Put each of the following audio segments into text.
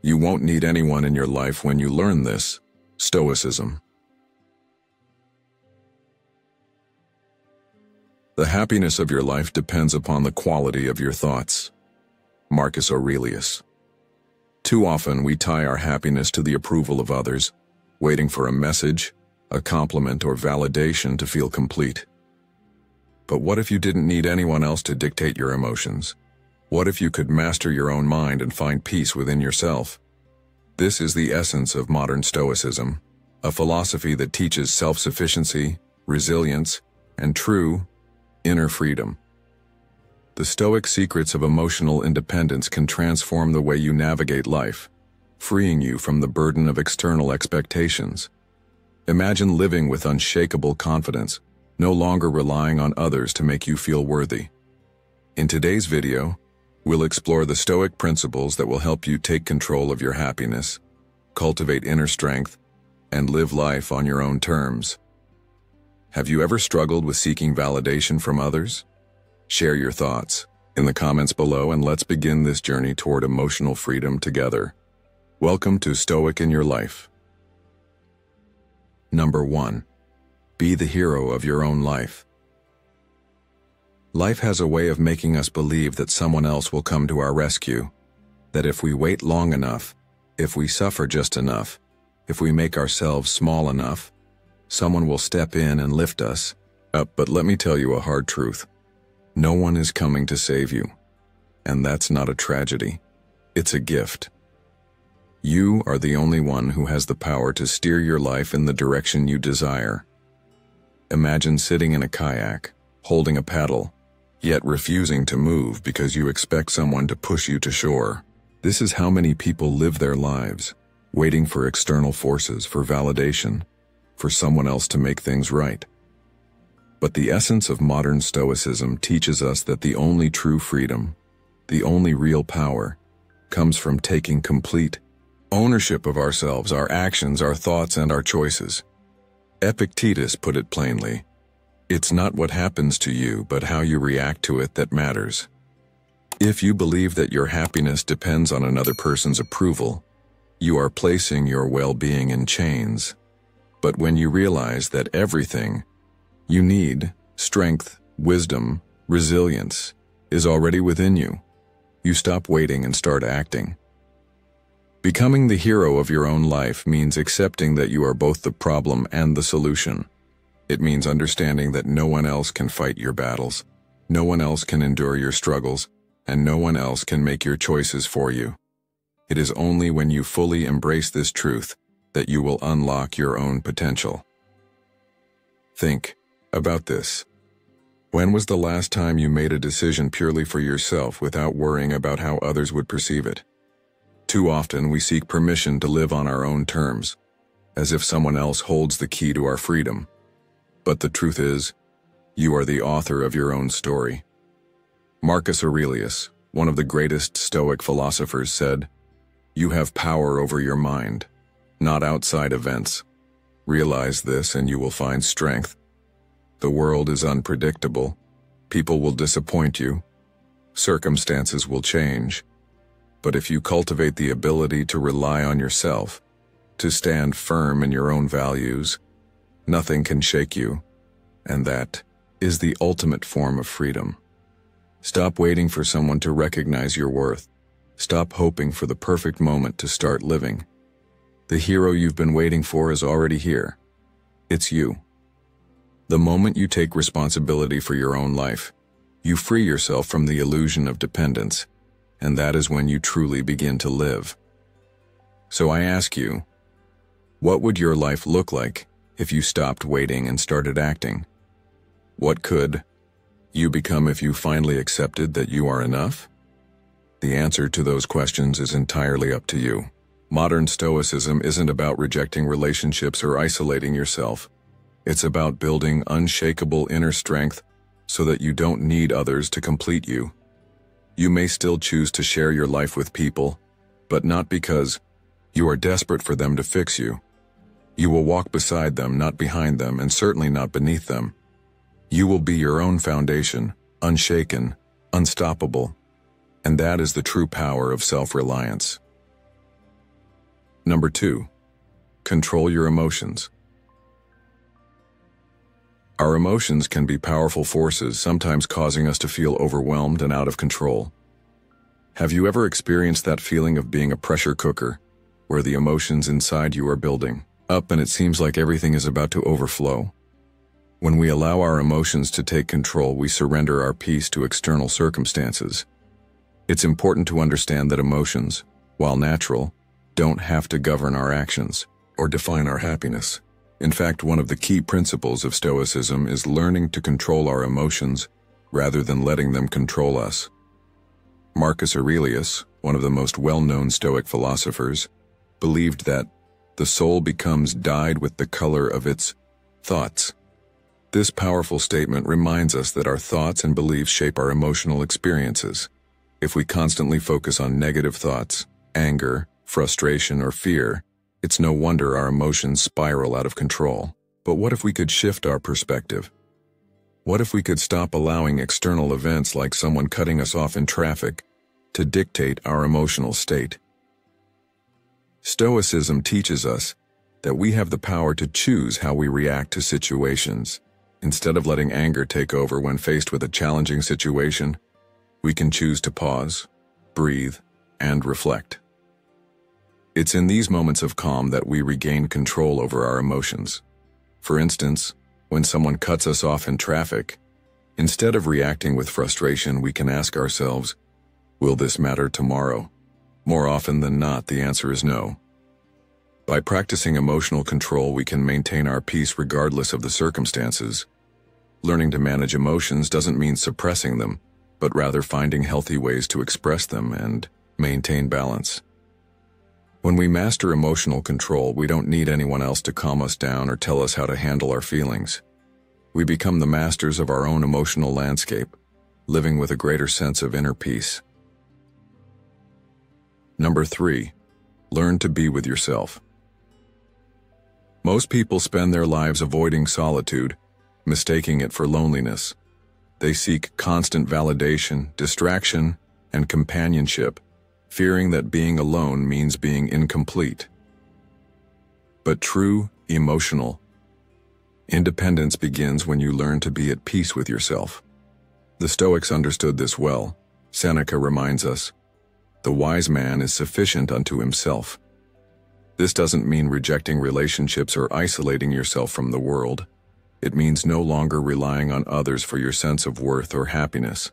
You won't need anyone in your life when you learn this. Stoicism. The happiness of your life depends upon the quality of your thoughts. Marcus Aurelius. Too often we tie our happiness to the approval of others, waiting for a message, a compliment, or validation to feel complete. But what if you didn't need anyone else to dictate your emotions? What if you could master your own mind and find peace within yourself? This is the essence of modern Stoicism, a philosophy that teaches self-sufficiency, resilience, and true, inner freedom. The Stoic secrets of emotional independence can transform the way you navigate life, freeing you from the burden of external expectations. Imagine living with unshakable confidence, no longer relying on others to make you feel worthy. In today's video, we'll explore the Stoic principles that will help you take control of your happiness, cultivate inner strength, and live life on your own terms. Have you ever struggled with seeking validation from others? Share your thoughts in the comments below, and let's begin this journey toward emotional freedom together. Welcome to Stoic in Your Life. Number 1. Be the hero of your own life. Life has a way of making us believe that someone else will come to our rescue, that if we wait long enough, if we suffer just enough, if we make ourselves small enough, someone will step in and lift us up. But let me tell you a hard truth. No one is coming to save you. And that's not a tragedy. It's a gift. You are the only one who has the power to steer your life in the direction you desire. Imagine sitting in a kayak, holding a paddle, yet refusing to move because you expect someone to push you to shore. This is how many people live their lives, waiting for external forces, for validation, for someone else to make things right. But the essence of modern Stoicism teaches us that the only true freedom, the only real power, comes from taking complete ownership of ourselves, our actions, our thoughts, and our choices. Epictetus put it plainly, "It's not what happens to you, but how you react to it that matters." If you believe that your happiness depends on another person's approval, you are placing your well-being in chains. But when you realize that everything you need, strength, wisdom, resilience, is already within you, you stop waiting and start acting. Becoming the hero of your own life means accepting that you are both the problem and the solution. It means understanding that no one else can fight your battles, no one else can endure your struggles, and no one else can make your choices for you. It is only when you fully embrace this truth that you will unlock your own potential. Think about this. When was the last time you made a decision purely for yourself without worrying about how others would perceive it? Too often we seek permission to live on our own terms, as if someone else holds the key to our freedom. But the truth is, you are the author of your own story. Marcus Aurelius, one of the greatest Stoic philosophers, said, "You have power over your mind, not outside events. Realize this and you will find strength. The world is unpredictable. People will disappoint you. Circumstances will change. But if you cultivate the ability to rely on yourself, to stand firm in your own values, nothing can shake you. And that is the ultimate form of freedom. Stop waiting for someone to recognize your worth. Stop hoping for the perfect moment to start living. The hero you've been waiting for is already here. It's you. The moment you take responsibility for your own life, you free yourself from the illusion of dependence, and that is when you truly begin to live. So I ask you, what would your life look like if you stopped waiting and started acting? What could you become if you finally accepted that you are enough? The answer to those questions is entirely up to you. Modern Stoicism isn't about rejecting relationships or isolating yourself. It's about building unshakable inner strength so that you don't need others to complete you. You may still choose to share your life with people, but not because you are desperate for them to fix you. You will walk beside them, not behind them, and certainly not beneath them. You will be your own foundation, unshaken, unstoppable, and that is the true power of self-reliance. Number 2. Control your emotions. Our emotions can be powerful forces, sometimes causing us to feel overwhelmed and out of control. Have you ever experienced that feeling of being a pressure cooker, where the emotions inside you are building up and it seems like everything is about to overflow? When we allow our emotions to take control, we surrender our peace to external circumstances. It's important to understand that emotions, while natural, don't have to govern our actions or define our happiness. In fact, one of the key principles of Stoicism is learning to control our emotions rather than letting them control us. Marcus Aurelius, one of the most well-known Stoic philosophers, believed that the soul becomes dyed with the color of its thoughts. This powerful statement reminds us that our thoughts and beliefs shape our emotional experiences. If we constantly focus on negative thoughts, anger, frustration, or fear, it's no wonder our emotions spiral out of control. But what if we could shift our perspective? What if we could stop allowing external events like someone cutting us off in traffic to dictate our emotional state? Stoicism teaches us that we have the power to choose how we react to situations. Instead of letting anger take over when faced with a challenging situation, we can choose to pause, breathe, and reflect. It's in these moments of calm that we regain control over our emotions. For instance, when someone cuts us off in traffic, instead of reacting with frustration, we can ask ourselves, will this matter tomorrow? More often than not, the answer is no. By practicing emotional control, we can maintain our peace regardless of the circumstances. Learning to manage emotions doesn't mean suppressing them, but rather finding healthy ways to express them and maintain balance. When we master emotional control, we don't need anyone else to calm us down or tell us how to handle our feelings. We become the masters of our own emotional landscape, living with a greater sense of inner peace. Number 3. Learn to be with yourself. Most people spend their lives avoiding solitude, mistaking it for loneliness. They seek constant validation, distraction, and companionship, fearing that being alone means being incomplete. But true, emotional independence begins when you learn to be at peace with yourself. The Stoics understood this well. Seneca reminds us, "The wise man is sufficient unto himself." This doesn't mean rejecting relationships or isolating yourself from the world. It means no longer relying on others for your sense of worth or happiness.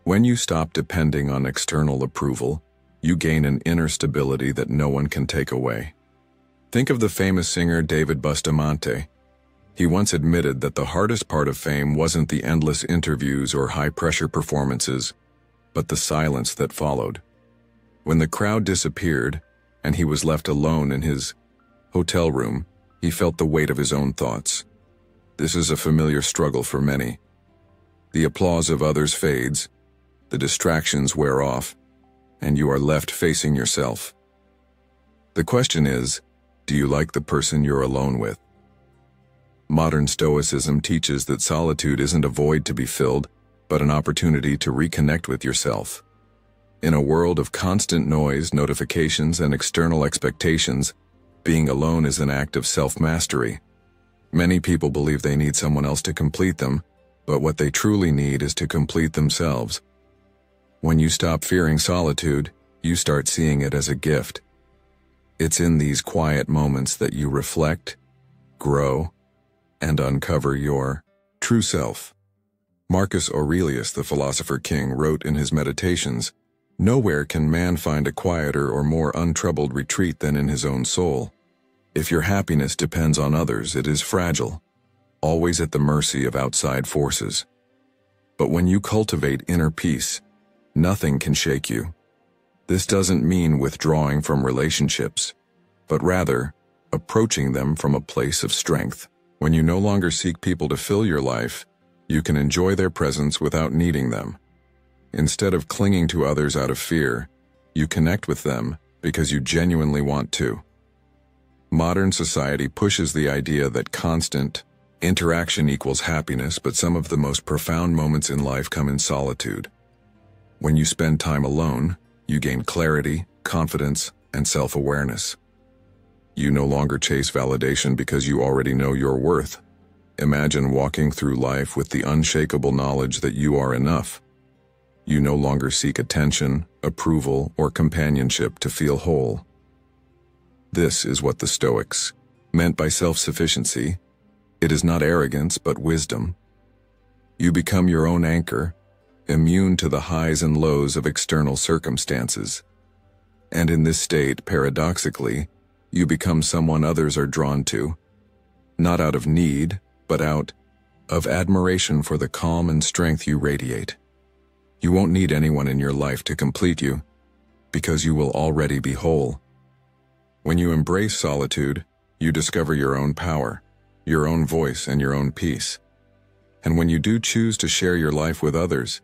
When you stop depending on external approval, you gain an inner stability that no one can take away. Think of the famous singer David Bustamante. He once admitted that the hardest part of fame wasn't the endless interviews or high-pressure performances, but the silence that followed. When the crowd disappeared and he was left alone in his hotel room, he felt the weight of his own thoughts. This is a familiar struggle for many. The applause of others fades, the distractions wear off, and you are left facing yourself. The question is, do you like the person you're alone with? Modern Stoicism teaches that solitude isn't a void to be filled, but an opportunity to reconnect with yourself. In a world of constant noise, notifications, and external expectations, being alone is an act of self-mastery. Many people believe they need someone else to complete them, but what they truly need is to complete themselves. When you stop fearing solitude, you start seeing it as a gift. It's in these quiet moments that you reflect, grow, and uncover your true self. Marcus Aurelius, the philosopher king, wrote in his Meditations, "Nowhere can man find a quieter or more untroubled retreat than in his own soul. If your happiness depends on others, it is fragile, always at the mercy of outside forces. But when you cultivate inner peace, nothing can shake you." This doesn't mean withdrawing from relationships, but rather approaching them from a place of strength. When you no longer seek people to fill your life, you can enjoy their presence without needing them. Instead of clinging to others out of fear, you connect with them because you genuinely want to. Modern society pushes the idea that constant interaction equals happiness, but some of the most profound moments in life come in solitude. When you spend time alone, you gain clarity, confidence, and self-awareness. You no longer chase validation because you already know your worth. Imagine walking through life with the unshakable knowledge that you are enough. You no longer seek attention, approval, or companionship to feel whole. This is what the Stoics meant by self-sufficiency. It is not arrogance, but wisdom. You become your own anchor, immune to the highs and lows of external circumstances. And in this state, paradoxically, you become someone others are drawn to, not out of need, but out of admiration for the calm and strength you radiate. You won't need anyone in your life to complete you, because you will already be whole. When you embrace solitude, you discover your own power, your own voice, and your own peace. And when you do choose to share your life with others,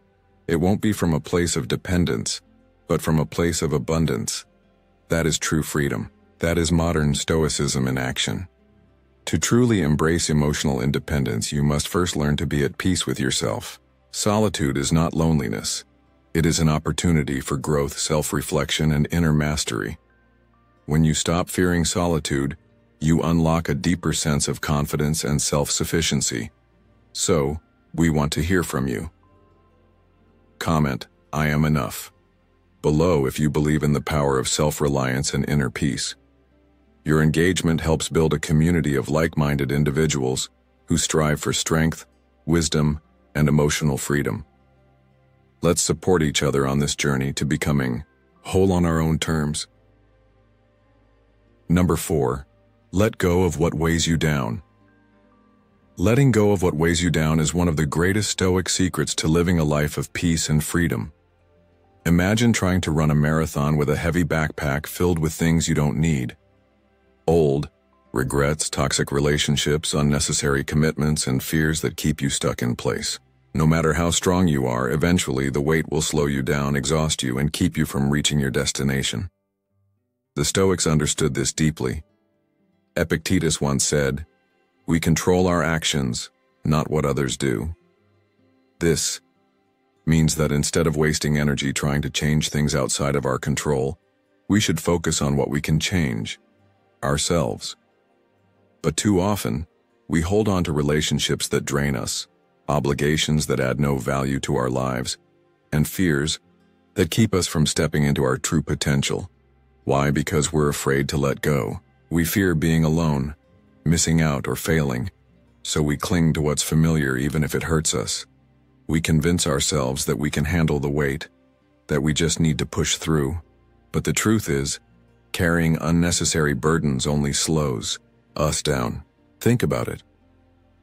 it won't be from a place of dependence, but from a place of abundance. That is true freedom. That is modern Stoicism in action. To truly embrace emotional independence, you must first learn to be at peace with yourself. Solitude is not loneliness. It is an opportunity for growth, self-reflection, and inner mastery. When you stop fearing solitude, you unlock a deeper sense of confidence and self-sufficiency. So, we want to hear from you. Comment, "I am enough," below if you believe in the power of self-reliance and inner peace. Your engagement helps build a community of like-minded individuals who strive for strength, wisdom, and emotional freedom. Let's support each other on this journey to becoming whole on our own terms. Number 4. Let go of what weighs you down. Letting go of what weighs you down is one of the greatest Stoic secrets to living a life of peace and freedom. Imagine trying to run a marathon with a heavy backpack filled with things you don't need. Old regrets, toxic relationships, unnecessary commitments, and fears that keep you stuck in place. No matter how strong you are, eventually the weight will slow you down, exhaust you, and keep you from reaching your destination. The Stoics understood this deeply. Epictetus once said, "We control our actions, not what others do." This means that instead of wasting energy trying to change things outside of our control, we should focus on what we can change, ourselves. But too often, we hold on to relationships that drain us, obligations that add no value to our lives, and fears that keep us from stepping into our true potential. Why? Because we're afraid to let go. We fear being alone, missing out, or failing, so we cling to what's familiar even if it hurts us. We convince ourselves that we can handle the weight, that we just need to push through. But the truth is, carrying unnecessary burdens only slows us down. Think about it.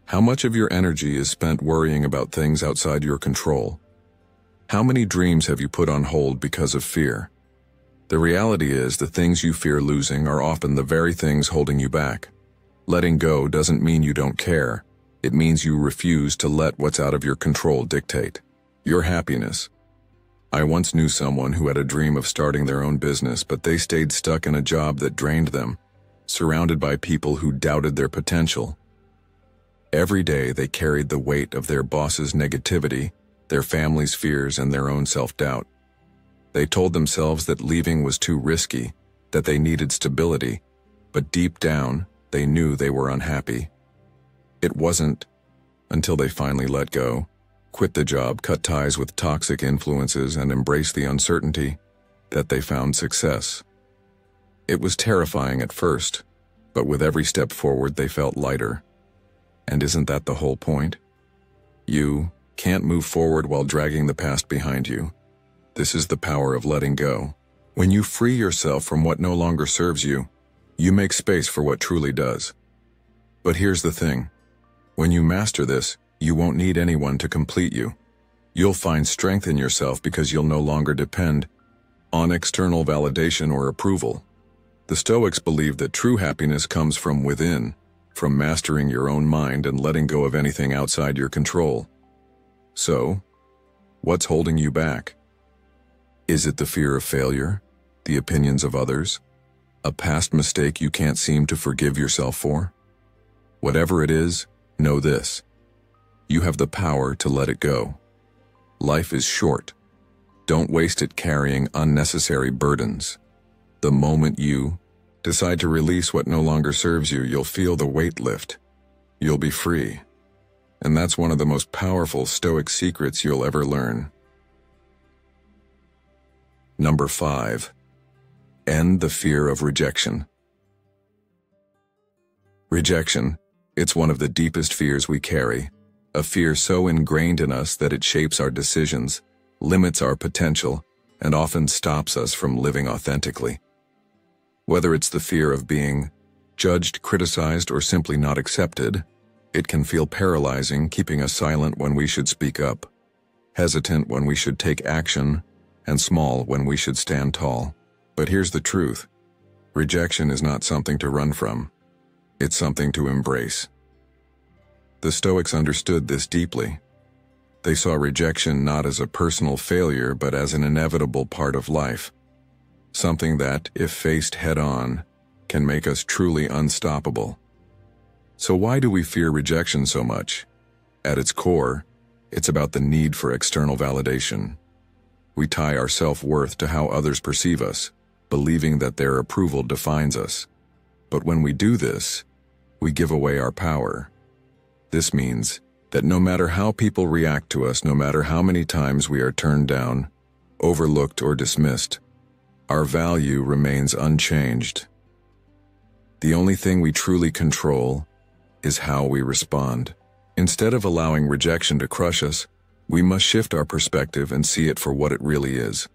How much of your energy is spent worrying about things outside your control? How many dreams have you put on hold because of fear? The reality is, the things you fear losing are often the very things holding you back. Letting go doesn't mean you don't care. It means you refuse to let what's out of your control dictate your happiness. I once knew someone who had a dream of starting their own business, but they stayed stuck in a job that drained them, surrounded by people who doubted their potential. Every day they carried the weight of their boss's negativity, their family's fears, and their own self-doubt. They told themselves that leaving was too risky, that they needed stability, but deep down, they knew they were unhappy. It wasn't until they finally let go, quit the job, cut ties with toxic influences, and embraced the uncertainty, that they found success. It was terrifying at first, but with every step forward they felt lighter. And isn't that the whole point? You can't move forward while dragging the past behind you. This is the power of letting go. When you free yourself from what no longer serves you, you make space for what truly does. But here's the thing. When you master this, you won't need anyone to complete you. You'll find strength in yourself because you'll no longer depend on external validation or approval. The Stoics believe that true happiness comes from within, from mastering your own mind and letting go of anything outside your control. So, what's holding you back? Is it the fear of failure, the opinions of others, a past mistake you can't seem to forgive yourself for? Whatever it is, know this. You have the power to let it go. Life is short. Don't waste it carrying unnecessary burdens. The moment you Decide to release what no longer serves you. You'll feel the weight lift. You'll be free. And that's one of the most powerful Stoic secrets you'll ever learn. Number 5. End the fear of rejection. Rejection, it's one of the deepest fears we carry, a fear so ingrained in us that it shapes our decisions, limits our potential, and often stops us from living authentically. Whether it's the fear of being judged, criticized, or simply not accepted, it can feel paralyzing, keeping us silent when we should speak up, hesitant when we should take action, and small when we should stand tall. But here's the truth. Rejection is not something to run from. It's something to embrace. The Stoics understood this deeply. They saw rejection not as a personal failure, but as an inevitable part of life. Something that, if faced head-on, can make us truly unstoppable. So why do we fear rejection so much? At its core, it's about the need for external validation. We tie our self-worth to how others perceive us, believing that their approval defines us. But when we do this, we give away our power. This means that no matter how people react to us, no matter how many times we are turned down, overlooked, or dismissed, our value remains unchanged. The only thing we truly control is how we respond. Instead of allowing rejection to crush us, we must shift our perspective and see it for what it really is.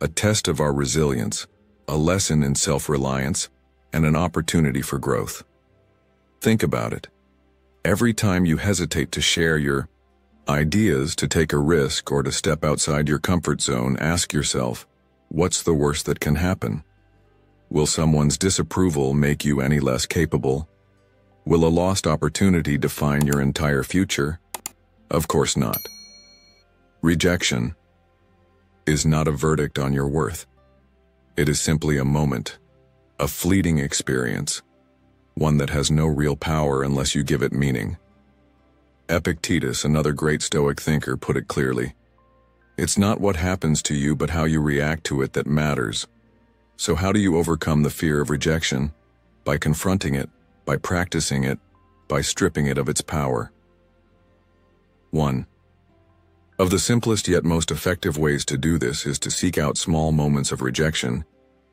A test of our resilience, a lesson in self-reliance, and an opportunity for growth. Think about it. Every time you hesitate to share your ideas, to take a risk, or to step outside your comfort zone, ask yourself, what's the worst that can happen? Will someone's disapproval make you any less capable? Will a lost opportunity define your entire future? Of course not. Rejection is not a verdict on your worth. It is simply a moment, a fleeting experience, one that has no real power unless you give it meaning. Epictetus, another great Stoic thinker, put it clearly. It's not what happens to you, but how you react to it that matters. So how do you overcome the fear of rejection? By confronting it, by practicing it, by stripping it of its power. 1. Of the simplest yet most effective ways to do this is to seek out small moments of rejection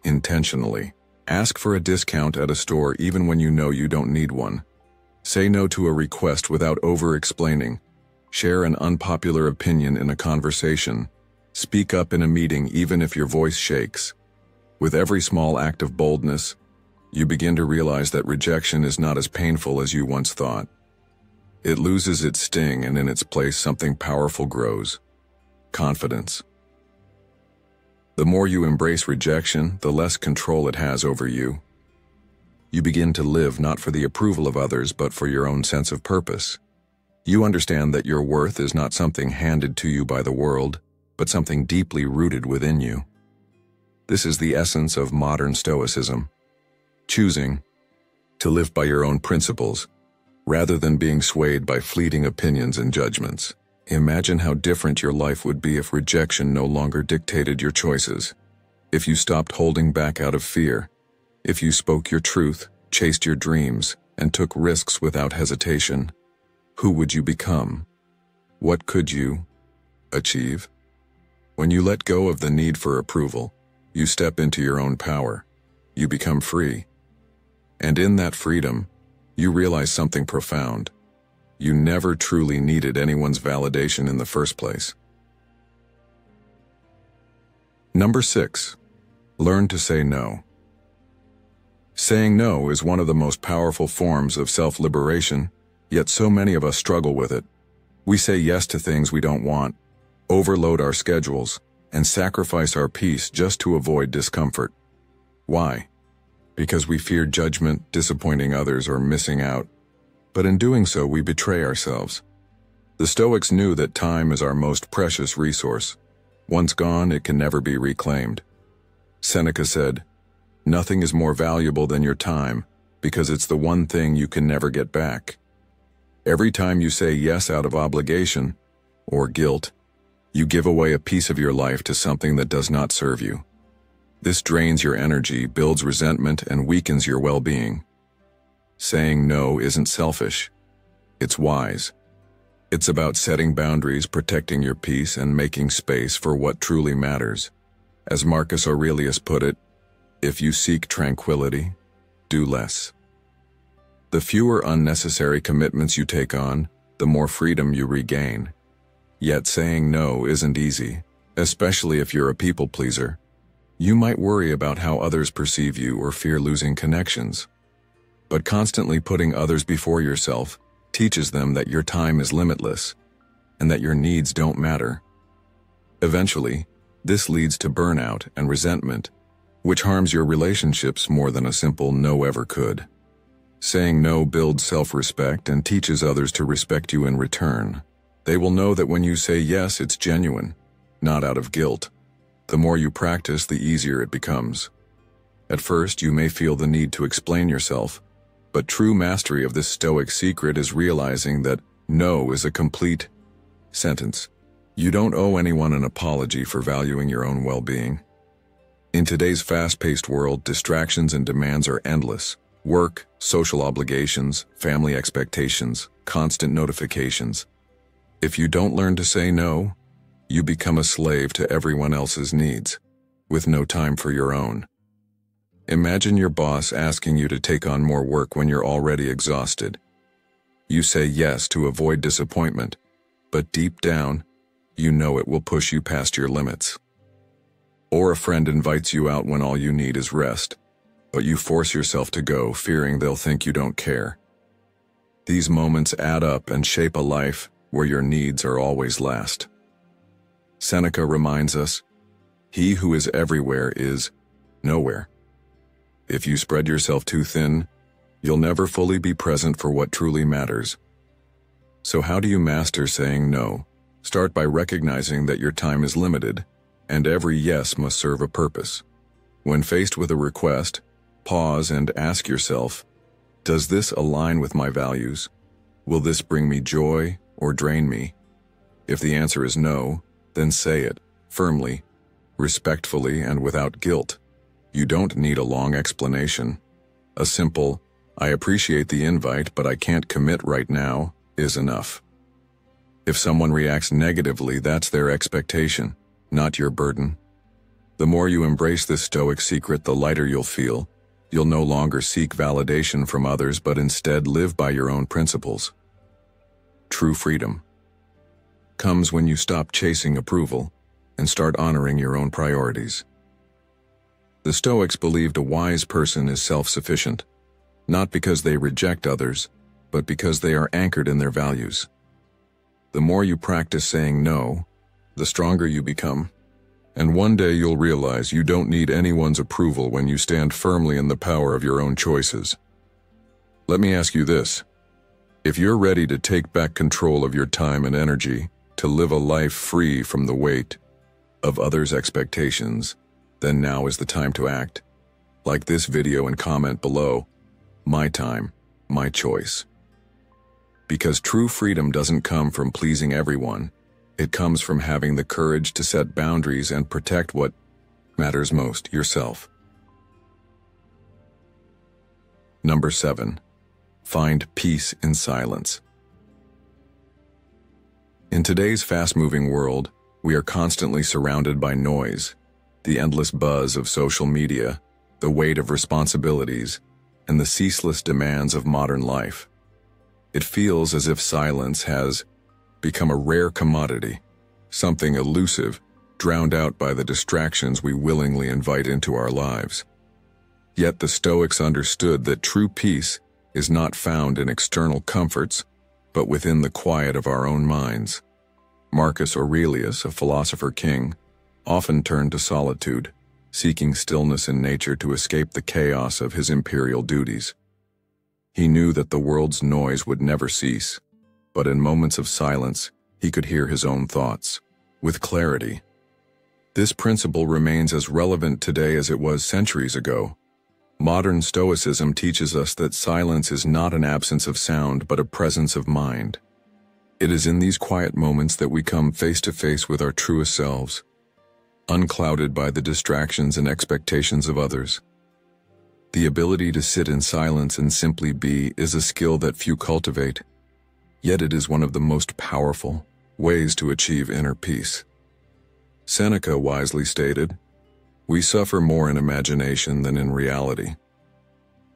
intentionally. Ask for a discount at a store even when you know you don't need one. Say no to a request without over-explaining. Share an unpopular opinion in a conversation. Speak up in a meeting even if your voice shakes. With every small act of boldness, you begin to realize that rejection is not as painful as you once thought. It loses its sting, and in its place something powerful grows. Confidence. The more you embrace rejection, the less control it has over you. You begin to live not for the approval of others, but for your own sense of purpose. You understand that your worth is not something handed to you by the world, but something deeply rooted within you. This is the essence of modern Stoicism. Choosing to live by your own principles, rather than being swayed by fleeting opinions and judgments. Imagine how different your life would be if rejection no longer dictated your choices. If you stopped holding back out of fear. If you spoke your truth, chased your dreams, and took risks without hesitation. Who would you become? What could you achieve? When you let go of the need for approval, you step into your own power. You become free. And in that freedom, you realize something profound. You never truly needed anyone's validation in the first place. Number 6. Learn to say no. Saying no is one of the most powerful forms of self-liberation, yet so many of us struggle with it. We say yes to things we don't want, overload our schedules, and sacrifice our peace just to avoid discomfort. Why? Because we fear judgment, disappointing others, or missing out. But in doing so, we betray ourselves. The Stoics knew that time is our most precious resource. Once gone, it can never be reclaimed. Seneca said, "Nothing is more valuable than your time, because it's the one thing you can never get back." Every time you say yes out of obligation or guilt, you give away a piece of your life to something that does not serve you. This drains your energy, builds resentment, and weakens your well-being. Saying no isn't selfish. It's wise. It's about setting boundaries, protecting your peace, and making space for what truly matters. As Marcus Aurelius put it, if you seek tranquility, do less. The fewer unnecessary commitments you take on, the more freedom you regain. Yet saying no isn't easy, especially if you're a people pleaser. You might worry about how others perceive you or fear losing connections. But constantly putting others before yourself teaches them that your time is limitless and that your needs don't matter. Eventually, this leads to burnout and resentment, which harms your relationships more than a simple no ever could. Saying no builds self-respect and teaches others to respect you in return. They will know that when you say yes, it's genuine, not out of guilt. The more you practice, the easier it becomes. At first, you may feel the need to explain yourself, but true mastery of this Stoic secret is realizing that no is a complete sentence. You don't owe anyone an apology for valuing your own well-being. In today's fast-paced world, distractions and demands are endless. Work, social obligations, family expectations, constant notifications. If you don't learn to say no, you become a slave to everyone else's needs, with no time for your own. Imagine your boss asking you to take on more work when you're already exhausted. You say yes to avoid disappointment, but deep down, you know it will push you past your limits. Or a friend invites you out when all you need is rest, but you force yourself to go, fearing they'll think you don't care. These moments add up and shape a life where your needs are always last. Seneca reminds us, "He who is everywhere is nowhere." If you spread yourself too thin, you'll never fully be present for what truly matters. So how do you master saying no? Start by recognizing that your time is limited, and every yes must serve a purpose. When faced with a request, pause and ask yourself, does this align with my values? Will this bring me joy or drain me? If the answer is no, then say it, firmly, respectfully, and without guilt. You don't need a long explanation. A simple, "I appreciate the invite, but I can't commit right now," is enough. If someone reacts negatively, that's their expectation, not your burden. The more you embrace this Stoic secret, the lighter you'll feel. You'll no longer seek validation from others, but instead live by your own principles. True freedom comes when you stop chasing approval and start honoring your own priorities. The Stoics believed a wise person is self-sufficient, not because they reject others, but because they are anchored in their values. The more you practice saying no, the stronger you become. And one day you'll realize you don't need anyone's approval when you stand firmly in the power of your own choices. Let me ask you this. If you're ready to take back control of your time and energy, to live a life free from the weight of others' expectations, then now is the time to act. Like this video and comment below, "My time, my choice." Because true freedom doesn't come from pleasing everyone. It comes from having the courage to set boundaries and protect what matters most, yourself. Number 7. Find peace in silence. In today's fast-moving world, we are constantly surrounded by noise, the endless buzz of social media, the weight of responsibilities, and the ceaseless demands of modern life. It feels as if silence has become a rare commodity, something elusive, drowned out by the distractions we willingly invite into our lives. Yet the Stoics understood that true peace is not found in external comforts, but within the quiet of our own minds. Marcus Aurelius, a philosopher king, often turned to solitude, seeking stillness in nature to escape the chaos of his imperial duties. He knew that the world's noise would never cease, but in moments of silence, he could hear his own thoughts, with clarity. This principle remains as relevant today as it was centuries ago. Modern Stoicism teaches us that silence is not an absence of sound, but a presence of mind. It is in these quiet moments that we come face to face with our truest selves. unclouded by the distractions and expectations of others. The ability to sit in silence and simply be is a skill that few cultivate, yet it is one of the most powerful ways to achieve inner peace. Seneca wisely stated, "We suffer more in imagination than in reality."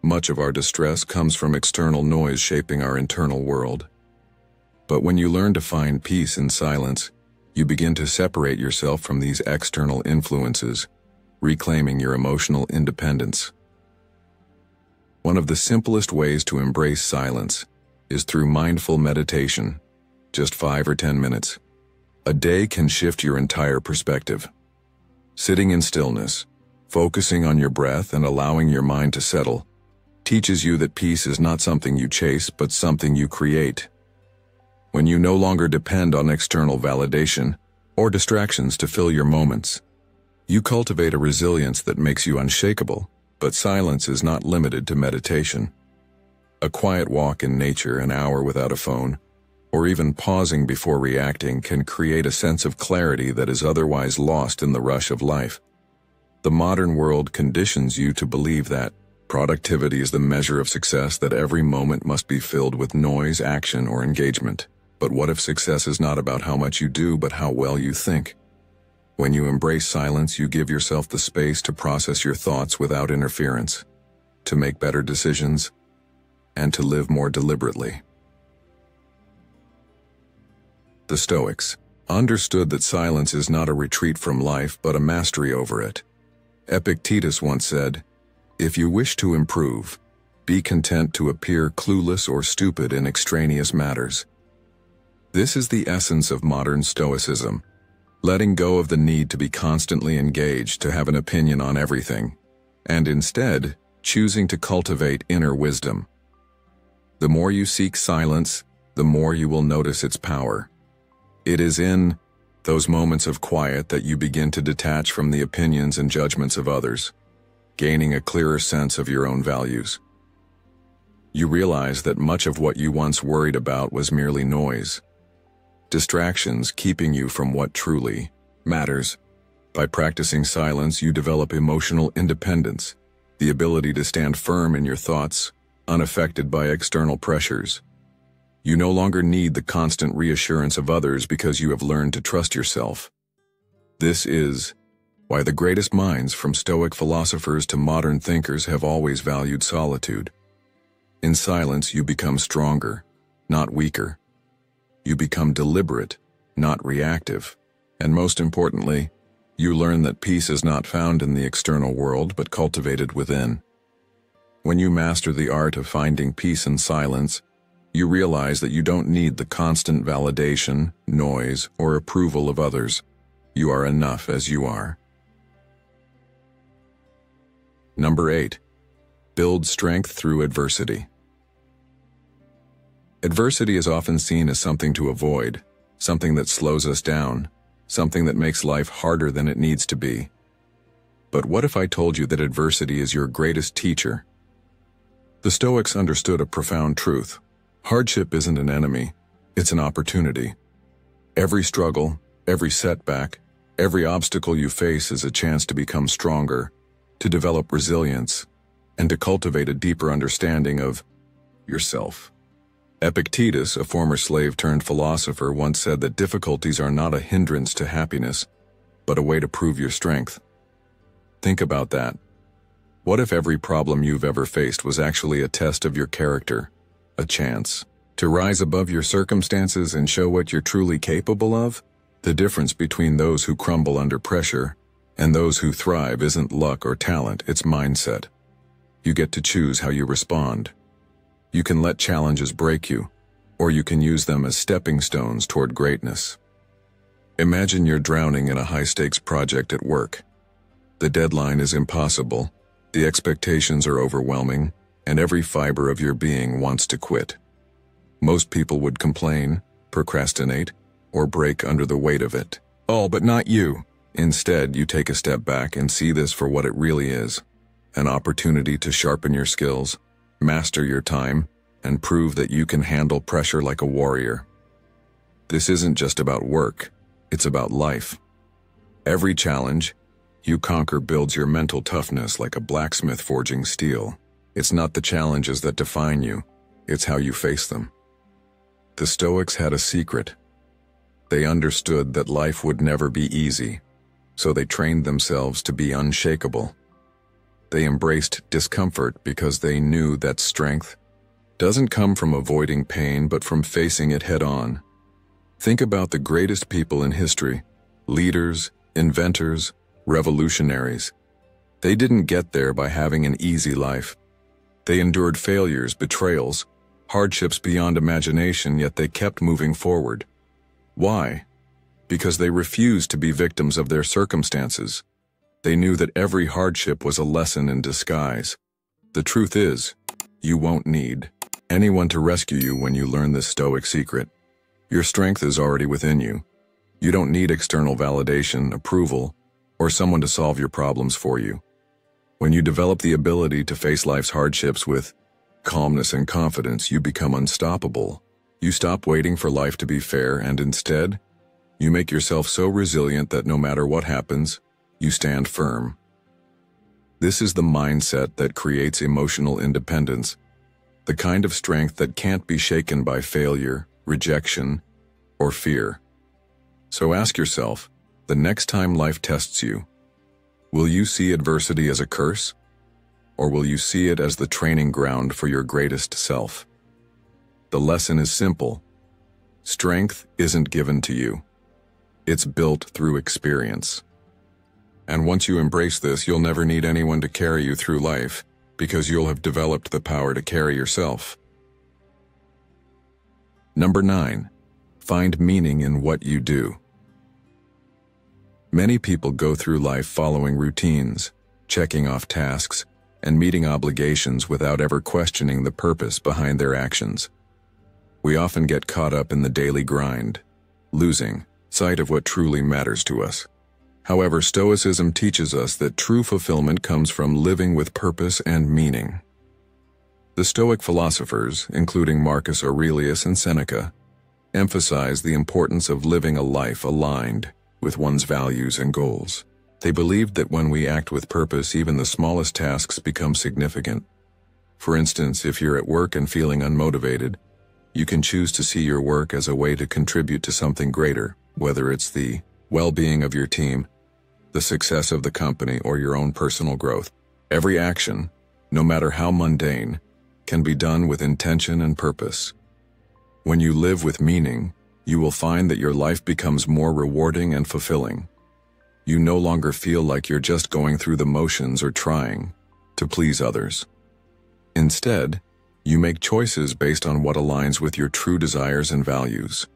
Much of our distress comes from external noise shaping our internal world. But when you learn to find peace in silence, you begin to separate yourself from these external influences, reclaiming your emotional independence. One of the simplest ways to embrace silence is through mindful meditation, just 5 or 10 minutes. A day can shift your entire perspective. Sitting in stillness, focusing on your breath and allowing your mind to settle, teaches you that peace is not something you chase, but something you create. When you no longer depend on external validation or distractions to fill your moments, you cultivate a resilience that makes you unshakable. But silence is not limited to meditation. A quiet walk in nature, an hour without a phone, or even pausing before reacting can create a sense of clarity that is otherwise lost in the rush of life. The modern world conditions you to believe that productivity is the measure of success, that every moment must be filled with noise, action, or engagement. But what if success is not about how much you do, but how well you think? When you embrace silence, you give yourself the space to process your thoughts without interference, to make better decisions, and to live more deliberately. The Stoics understood that silence is not a retreat from life, but a mastery over it. Epictetus once said, "If you wish to improve, be content to appear clueless or stupid in extraneous matters." This is the essence of modern Stoicism. Letting go of the need to be constantly engaged, to have an opinion on everything, and instead choosing to cultivate inner wisdom. The more you seek silence, the more you will notice its power. It is in those moments of quiet that you begin to detach from the opinions and judgments of others, gaining a clearer sense of your own values. You realize that much of what you once worried about was merely noise, distractions keeping you from what truly matters. By practicing silence, you develop emotional independence, the ability to stand firm in your thoughts, unaffected by external pressures. You no longer need the constant reassurance of others because you have learned to trust yourself. This is why the greatest minds, from Stoic philosophers to modern thinkers, have always valued solitude. In silence, you become stronger, not weaker. You become deliberate, not reactive. And most importantly, you learn that peace is not found in the external world, but cultivated within. When you master the art of finding peace in silence, you realize that you don't need the constant validation, noise, or approval of others. You are enough as you are. Number 8. Build strength through adversity. Adversity is often seen as something to avoid, something that slows us down, something that makes life harder than it needs to be. But what if I told you that adversity is your greatest teacher? The Stoics understood a profound truth. Hardship isn't an enemy, it's an opportunity. Every struggle, every setback, every obstacle you face is a chance to become stronger, to develop resilience, and to cultivate a deeper understanding of yourself. Epictetus, a former slave-turned-philosopher, once said that difficulties are not a hindrance to happiness, but a way to prove your strength. Think about that. What if every problem you've ever faced was actually a test of your character, a chance to rise above your circumstances and show what you're truly capable of? The difference between those who crumble under pressure and those who thrive isn't luck or talent, it's mindset. You get to choose how you respond. You can let challenges break you, or you can use them as stepping stones toward greatness. Imagine you're drowning in a high-stakes project at work. The deadline is impossible, the expectations are overwhelming, and every fiber of your being wants to quit. Most people would complain, procrastinate, or break under the weight of it. All but not you. Instead, you take a step back and see this for what it really is: an opportunity to sharpen your skills, master your time, and prove that you can handle pressure like a warrior. This isn't just about work, it's about life. Every challenge you conquer builds your mental toughness like a blacksmith forging steel. It's not the challenges that define you, it's how you face them. The Stoics had a secret. They understood that life would never be easy, so they trained themselves to be unshakable. They embraced discomfort because they knew that strength doesn't come from avoiding pain but from facing it head-on. Think about the greatest people in history, leaders, inventors, revolutionaries. They didn't get there by having an easy life. They endured failures, betrayals, hardships beyond imagination, yet they kept moving forward. Why? Because they refused to be victims of their circumstances. They knew that every hardship was a lesson in disguise. The truth is, you won't need anyone to rescue you when you learn this Stoic secret. Your strength is already within you. You don't need external validation, approval, or someone to solve your problems for you. When you develop the ability to face life's hardships with calmness and confidence, you become unstoppable. You stop waiting for life to be fair, and instead, you make yourself so resilient that no matter what happens, you stand firm. This is the mindset that creates emotional independence, the kind of strength that can't be shaken by failure, rejection, or fear. So ask yourself, the next time life tests you, will you see adversity as a curse, or will you see it as the training ground for your greatest self? The lesson is simple. Strength isn't given to you. It's built through experience. And once you embrace this, you'll never need anyone to carry you through life, because you'll have developed the power to carry yourself. Number 9. Find meaning in what you do. Many people go through life following routines, checking off tasks, and meeting obligations without ever questioning the purpose behind their actions. We often get caught up in the daily grind, losing sight of what truly matters to us. However, Stoicism teaches us that true fulfillment comes from living with purpose and meaning. The Stoic philosophers, including Marcus Aurelius and Seneca, emphasize the importance of living a life aligned with one's values and goals. They believed that when we act with purpose, even the smallest tasks become significant. For instance, if you're at work and feeling unmotivated, you can choose to see your work as a way to contribute to something greater, whether it's the well-being of your team, the success of the company, or your own personal growth. Every action, no matter how mundane, can be done with intention and purpose. When you live with meaning, you will find that your life becomes more rewarding and fulfilling. You no longer feel like you're just going through the motions or trying to please others. Instead, you make choices based on what aligns with your true desires and values.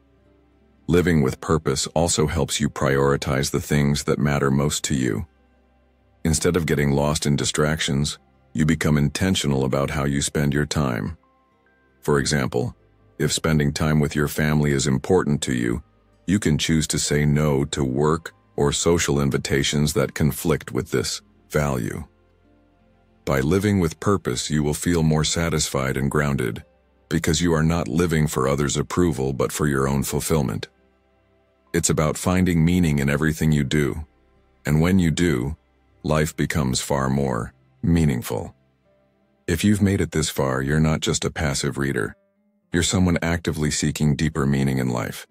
Living with purpose also helps you prioritize the things that matter most to you. Instead of getting lost in distractions, you become intentional about how you spend your time. For example, if spending time with your family is important to you, you can choose to say no to work or social invitations that conflict with this value. By living with purpose, you will feel more satisfied and grounded, because you are not living for others' approval but for your own fulfillment. It's about finding meaning in everything you do, and when you do, life becomes far more meaningful. If you've made it this far, you're not just a passive reader. You're someone actively seeking deeper meaning in life.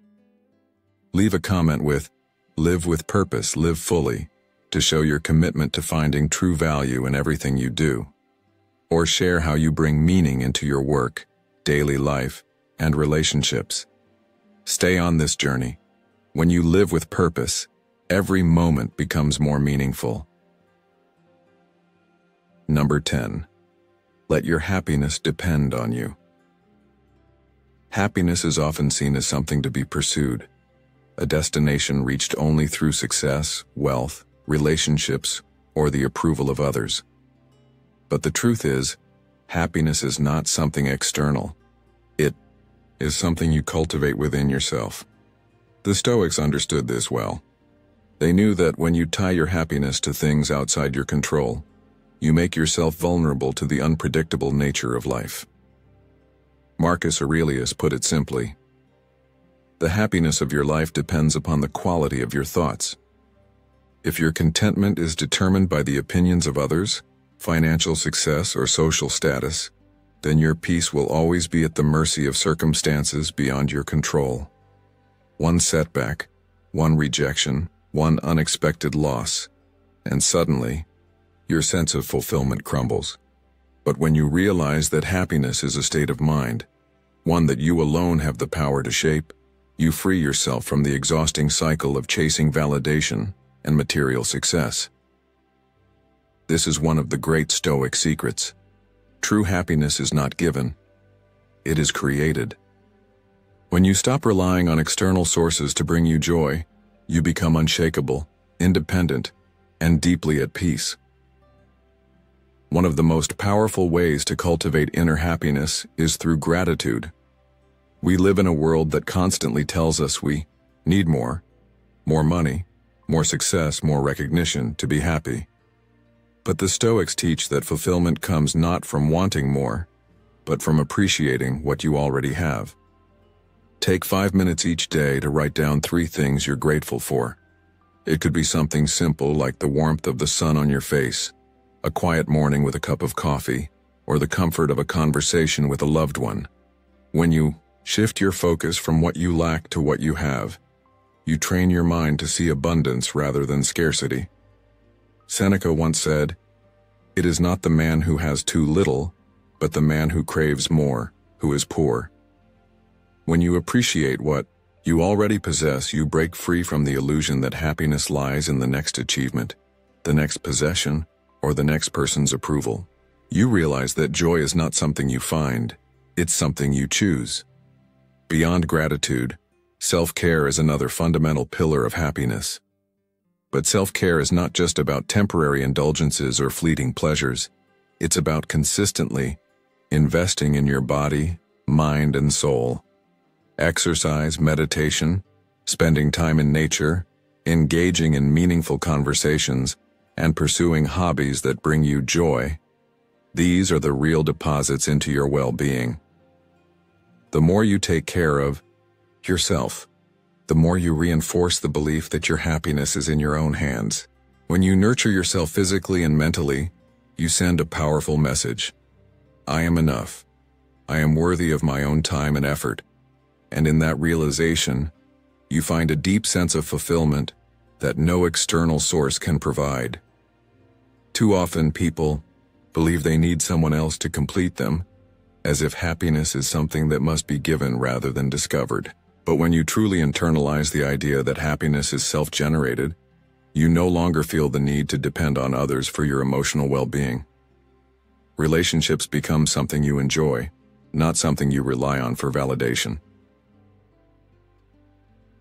Leave a comment with, "Live with purpose, live fully," to show your commitment to finding true value in everything you do. Or share how you bring meaning into your work, daily life, and relationships. Stay on this journey. When you live with purpose, every moment becomes more meaningful. Number 10. Let your happiness depend on you. Happiness is often seen as something to be pursued, a destination reached only through success, wealth, relationships, or the approval of others. But the truth is, happiness is not something external. It is something you cultivate within yourself. The Stoics understood this well. They knew that when you tie your happiness to things outside your control, you make yourself vulnerable to the unpredictable nature of life. Marcus Aurelius put it simply, "The happiness of your life depends upon the quality of your thoughts." If your contentment is determined by the opinions of others, financial success, or social status, then your peace will always be at the mercy of circumstances beyond your control. One setback, one rejection, one unexpected loss, and suddenly, your sense of fulfillment crumbles. But when you realize that happiness is a state of mind, one that you alone have the power to shape, you free yourself from the exhausting cycle of chasing validation and material success. This is one of the great Stoic secrets. True happiness is not given, it is created. When you stop relying on external sources to bring you joy, you become unshakable, independent, and deeply at peace. One of the most powerful ways to cultivate inner happiness is through gratitude. We live in a world that constantly tells us we need more money, more success, more recognition to be happy. But the Stoics teach that fulfillment comes not from wanting more, but from appreciating what you already have. Take 5 minutes each day to write down 3 things you're grateful for. It could be something simple like the warmth of the sun on your face, a quiet morning with a cup of coffee, or the comfort of a conversation with a loved one. When you shift your focus from what you lack to what you have, you train your mind to see abundance rather than scarcity. Seneca once said, "It is not the man who has too little, but the man who craves more, who is poor." When you appreciate what you already possess, you break free from the illusion that happiness lies in the next achievement, the next possession, or the next person's approval. You realize that joy is not something you find, it's something you choose. Beyond gratitude, self-care is another fundamental pillar of happiness. But self-care is not just about temporary indulgences or fleeting pleasures. It's about consistently investing in your body, mind, and soul. Exercise, meditation, spending time in nature, engaging in meaningful conversations, and pursuing hobbies that bring you joy. These are the real deposits into your well-being. The more you take care of yourself, the more you reinforce the belief that your happiness is in your own hands. When you nurture yourself physically and mentally, you send a powerful message. I am enough. I am worthy of my own time and effort. And in that realization, you find a deep sense of fulfillment that no external source can provide. Too often people believe they need someone else to complete them, as if happiness is something that must be given rather than discovered. But when you truly internalize the idea that happiness is self-generated, you no longer feel the need to depend on others for your emotional well-being. Relationships become something you enjoy, not something you rely on for validation.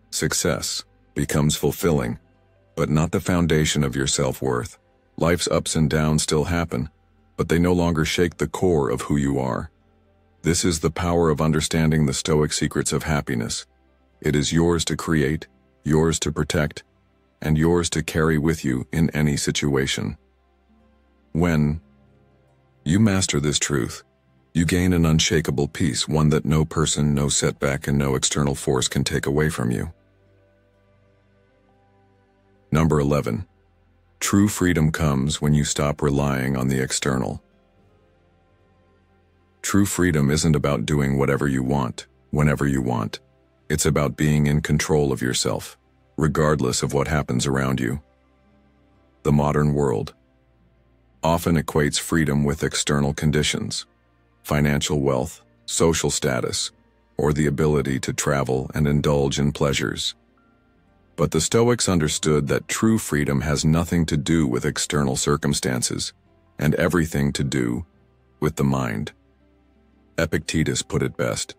Success becomes fulfilling, but not the foundation of your self-worth. Life's ups and downs still happen, but they no longer shake the core of who you are. This is the power of understanding the Stoic secrets of happiness. It is yours to create, yours to protect, and yours to carry with you in any situation. When you master this truth, you gain an unshakable peace, one that no person, no setback, and no external force can take away from you. Number 11. True freedom comes when you stop relying on the external. True freedom isn't about doing whatever you want, whenever you want. It's about being in control of yourself, regardless of what happens around you. The modern world often equates freedom with external conditions, financial wealth, social status, or the ability to travel and indulge in pleasures. But the Stoics understood that true freedom has nothing to do with external circumstances, and everything to do with the mind. Epictetus put it best: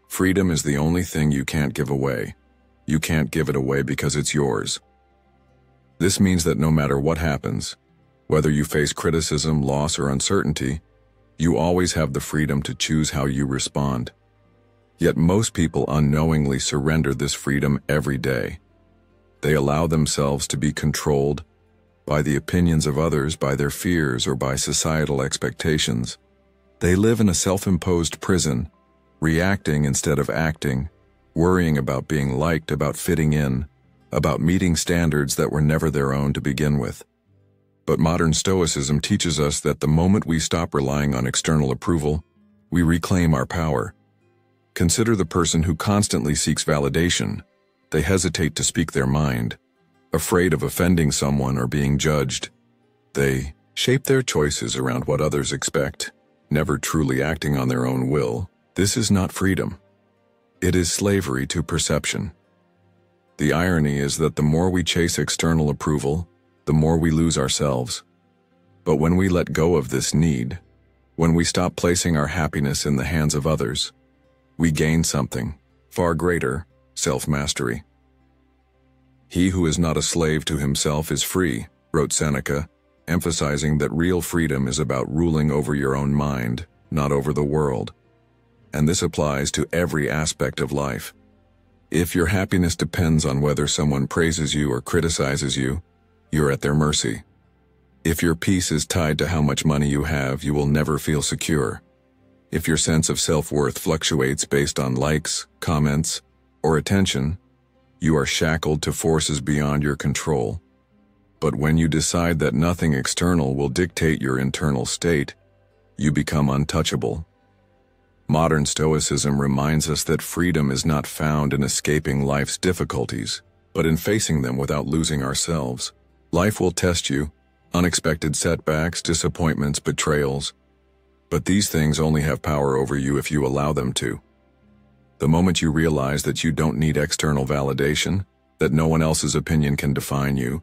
freedom is the only thing you can't give away. You can't give it away because it's yours. This means that no matter what happens, whether you face criticism, loss, or uncertainty, you always have the freedom to choose how you respond. Yet most people unknowingly surrender this freedom every day. They allow themselves to be controlled by the opinions of others, by their fears, or by societal expectations. They live in a self-imposed prison, reacting instead of acting, worrying about being liked, about fitting in, about meeting standards that were never their own to begin with. But modern Stoicism teaches us that the moment we stop relying on external approval, we reclaim our power. Consider the person who constantly seeks validation. They hesitate to speak their mind, afraid of offending someone or being judged. They shape their choices around what others expect, never truly acting on their own will. This is not freedom. It is slavery to perception. The irony is that the more we chase external approval, the more we lose ourselves. But when we let go of this need, when we stop placing our happiness in the hands of others, we gain something far greater: self-mastery. He who is not a slave to himself is free, wrote Seneca, emphasizing that real freedom is about ruling over your own mind, not over the world. And this applies to every aspect of life. If your happiness depends on whether someone praises you or criticizes you, you're at their mercy. If your peace is tied to how much money you have, you will never feel secure. If your sense of self-worth fluctuates based on likes, comments, or attention, you are shackled to forces beyond your control. But when you decide that nothing external will dictate your internal state, you become untouchable. Modern Stoicism reminds us that freedom is not found in escaping life's difficulties, but in facing them without losing ourselves. Life will test you, unexpected setbacks, disappointments, betrayals. But these things only have power over you if you allow them to. The moment you realize that you don't need external validation, that no one else's opinion can define you,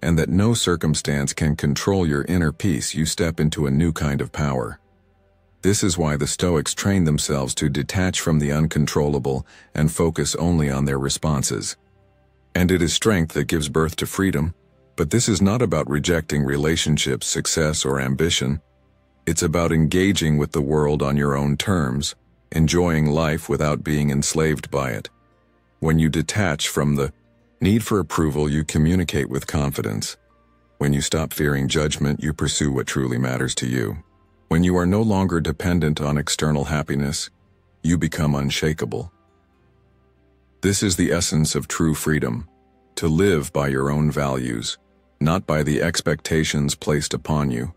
and that no circumstance can control your inner peace, you step into a new kind of power. This is why the Stoics trained themselves to detach from the uncontrollable and focus only on their responses. And it is strength that gives birth to freedom. But this is not about rejecting relationships, success, or ambition. It's about engaging with the world on your own terms, enjoying life without being enslaved by it. When you detach from the need for approval, you communicate with confidence. When you stop fearing judgment, you pursue what truly matters to you. When you are no longer dependent on external happiness, you become unshakable. This is the essence of true freedom: to live by your own values, not by the expectations placed upon you.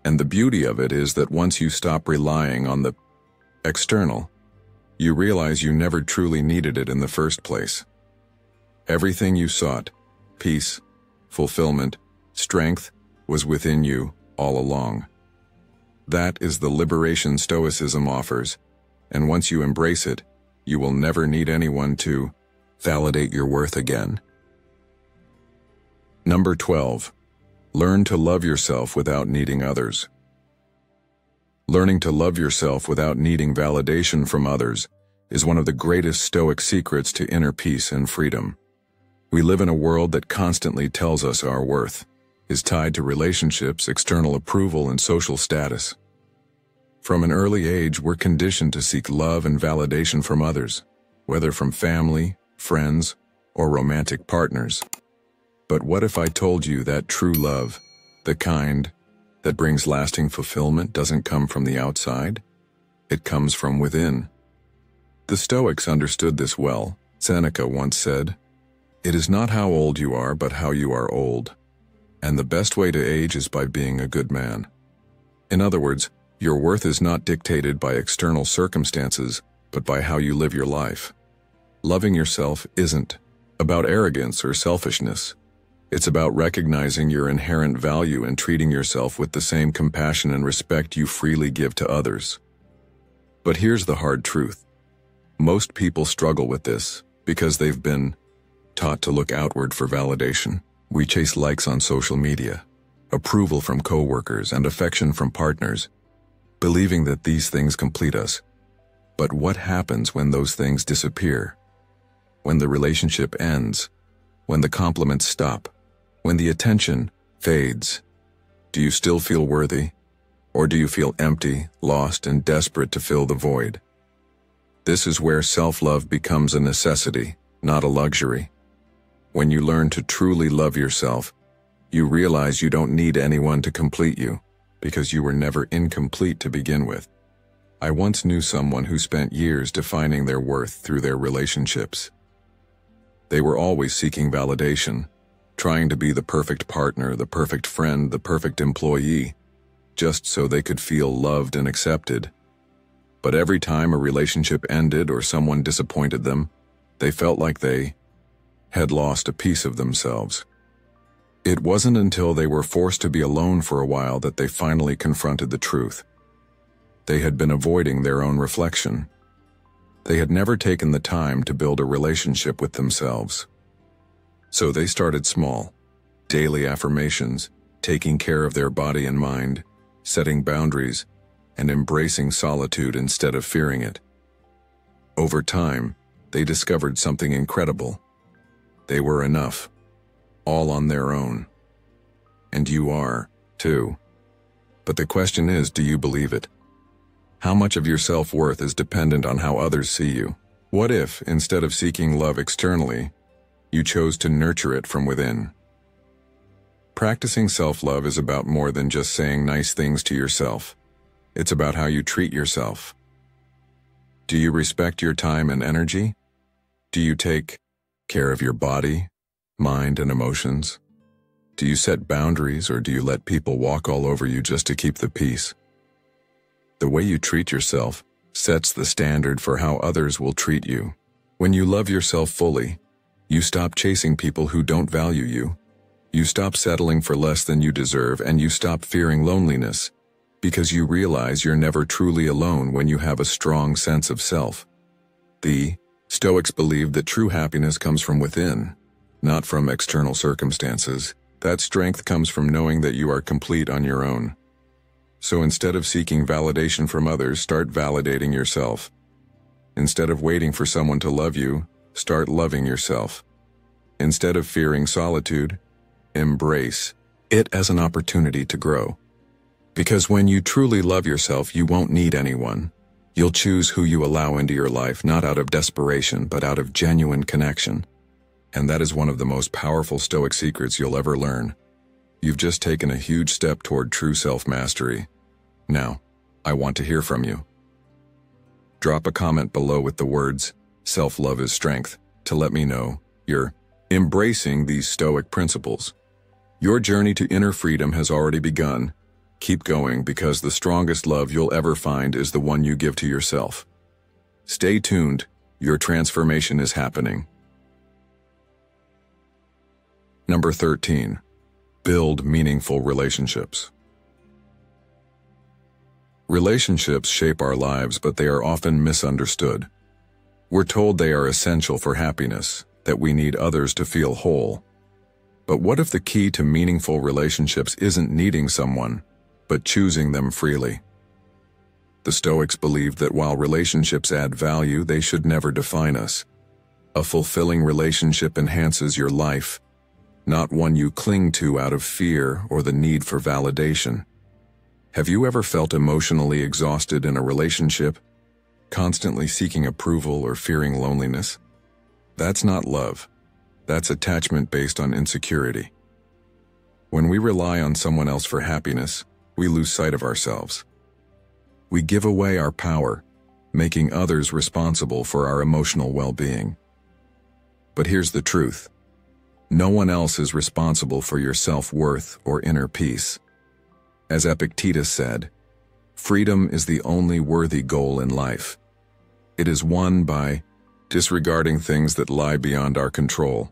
And the beauty of it is that once you stop relying on the external, you realize you never truly needed it in the first place. Everything you sought, peace, fulfillment, strength, was within you all along. That is the liberation Stoicism offers, and once you embrace it, you will never need anyone to validate your worth again. Number 12. Learn to love yourself without needing others. Learning to love yourself without needing validation from others is one of the greatest Stoic secrets to inner peace and freedom. We live in a world that constantly tells us our worth is tied to relationships, external approval, and social status. From an early age, we're conditioned to seek love and validation from others, whether from family, friends, or romantic partners. But what if I told you that true love, the kind that brings lasting fulfillment, doesn't come from the outside? It comes from within. The Stoics understood this well. Seneca once said, "It is not how old you are, but how you are old. And the best way to age is by being a good man." In other words, your worth is not dictated by external circumstances, but by how you live your life. Loving yourself isn't about arrogance or selfishness. It's about recognizing your inherent value and treating yourself with the same compassion and respect you freely give to others. But here's the hard truth. Most people struggle with this because they've been taught to look outward for validation. We chase likes on social media, approval from coworkers, and affection from partners, believing that these things complete us. But what happens when those things disappear? When the relationship ends? When the compliments stop? When the attention fades? Do you still feel worthy? Or do you feel empty, lost, and desperate to fill the void? This is where self-love becomes a necessity, not a luxury. When you learn to truly love yourself, you realize you don't need anyone to complete you, because you were never incomplete to begin with. I once knew someone who spent years defining their worth through their relationships. They were always seeking validation, trying to be the perfect partner, the perfect friend, the perfect employee, just so they could feel loved and accepted. But every time a relationship ended or someone disappointed them, they felt like they had lost a piece of themselves. It wasn't until they were forced to be alone for a while that they finally confronted the truth. They had been avoiding their own reflection. They had never taken the time to build a relationship with themselves. So they started small, daily affirmations, taking care of their body and mind, setting boundaries, and embracing solitude instead of fearing it. Over time, they discovered something incredible. They were enough, all on their own. And you are, too. But the question is, do you believe it? How much of your self-worth is dependent on how others see you? What if, instead of seeking love externally, you chose to nurture it from within? Practicing self-love is about more than just saying nice things to yourself. It's about how you treat yourself. Do you respect your time and energy? Do you take care of your body, mind, and emotions? Do you set boundaries, or do you let people walk all over you just to keep the peace? The way you treat yourself sets the standard for how others will treat you. When you love yourself fully, you stop chasing people who don't value you. You stop settling for less than you deserve, and you stop fearing loneliness, because you realize you're never truly alone when you have a strong sense of self. The Stoics believed that true happiness comes from within, not from external circumstances. That strength comes from knowing that you are complete on your own. So instead of seeking validation from others, start validating yourself. Instead of waiting for someone to love you, start loving yourself. Instead of fearing solitude, embrace it as an opportunity to grow. Because when you truly love yourself, you won't need anyone. You'll choose who you allow into your life, not out of desperation, but out of genuine connection. And that is one of the most powerful Stoic secrets you'll ever learn. You've just taken a huge step toward true self-mastery. Now, I want to hear from you. Drop a comment below with the words, "Self-love is strength," to let me know you're embracing these Stoic principles. Your journey to inner freedom has already begun. Keep going, because the strongest love you'll ever find is the one you give to yourself. Stay tuned, your transformation is happening. Number 13. Build meaningful relationships. Relationships shape our lives, but they are often misunderstood. We're told they are essential for happiness, that we need others to feel whole. But what if the key to meaningful relationships isn't needing someone, but choosing them freely? The Stoics believed that while relationships add value, they should never define us. A fulfilling relationship enhances your life, not one you cling to out of fear or the need for validation. Have you ever felt emotionally exhausted in a relationship, constantly seeking approval or fearing loneliness? That's not love. That's attachment based on insecurity. When we rely on someone else for happiness, we lose sight of ourselves. We give away our power, making others responsible for our emotional well-being. But here's the truth. No one else is responsible for your self-worth or inner peace. As Epictetus said, freedom is the only worthy goal in life. It is won by disregarding things that lie beyond our control.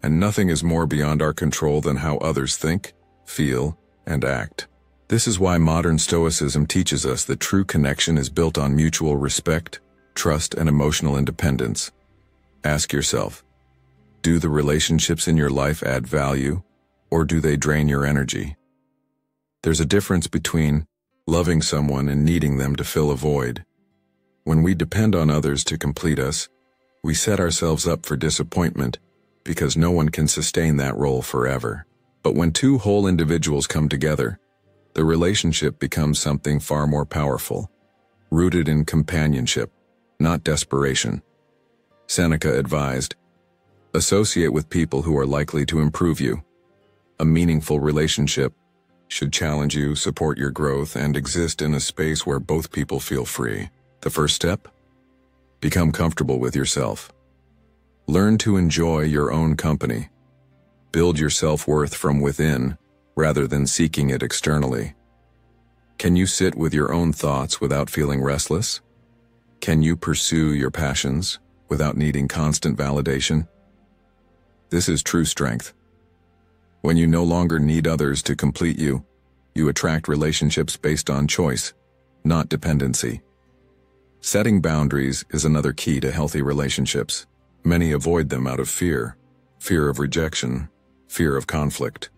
And nothing is more beyond our control than how others think, feel, and act. This is why modern Stoicism teaches us that true connection is built on mutual respect, trust, and emotional independence. Ask yourself, do the relationships in your life add value, or do they drain your energy? There's a difference between loving someone and needing them to fill a void. When we depend on others to complete us, we set ourselves up for disappointment because no one can sustain that role forever. But when two whole individuals come together, the relationship becomes something far more powerful, rooted in companionship, not desperation. Seneca advised, associate with people who are likely to improve you. A meaningful relationship should challenge you, support your growth, and exist in a space where both people feel free. The first step? Become comfortable with yourself. Learn to enjoy your own company. Build your self-worth from within, rather than seeking it externally. Can you sit with your own thoughts without feeling restless? Can you pursue your passions without needing constant validation? This is true strength. When you no longer need others to complete you, you attract relationships based on choice, not dependency. Setting boundaries is another key to healthy relationships. Many avoid them out of fear of rejection, fear of conflict.